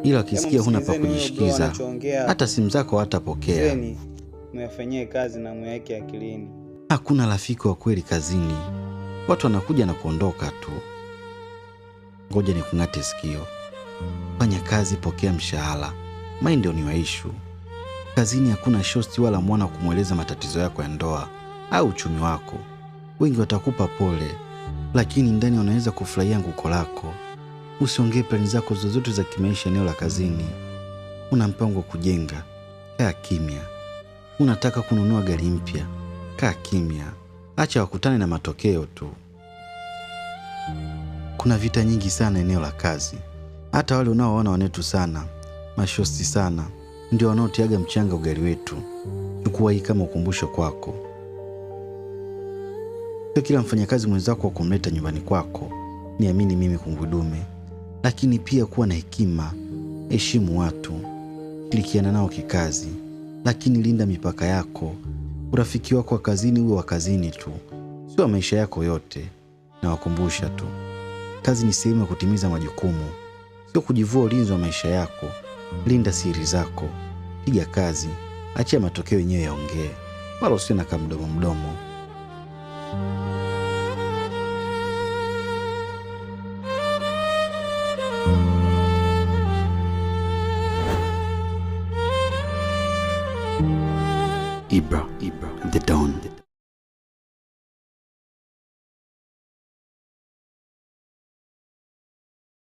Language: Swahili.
ila wakisikia huna pa kujishikiza, hata simu zako hatapokea. Muyafanyie kazi na muyaweke akilini. Hakuna rafiki wa kweli kazini, watu wanakuja na kuondoka tu. Ngoja nikung'ate sikio. Fanya kazi, pokea mshahara, mind on your issue. Kazini hakuna shosti wala mwana kumweleza matatizo yako ya ndoa au uchumi wako. Wengi watakupa pole, lakini ndani wanaweza kufurahia nguko lako. Usiongee plani zako zozote za kimaisha eneo la kazini. Una mpango wa kujenga, kaa kimya. Unataka kununua gari mpya, kaa kimya. Acha wakutane na matokeo tu. Kuna vita nyingi sana eneo la kazi. Hata wale unaoona wanetu sana, mashosti sana, ndio wanaotiaga mchanga ugali wetu. Chukua hii kama ukumbusho kwako. Sio kila mfanyakazi mwenzako wa kumleta nyumbani kwako, niamini mimi kungudume. Lakini pia kuwa na hekima, heshimu watu, shirikiana nao kikazi, lakini linda mipaka yako. Urafiki wako wa kazini uwe wa kazini tu, sio wa maisha yako yote. Na wakumbusha tu, kazi ni sehemu ya kutimiza majukumu, sio kujivua ulinzi wa maisha yako. Linda siri zako, piga kazi, achia matokeo yenyewe yaongee, wala usiwe na kamdomo mdomo. Ibra, the Don.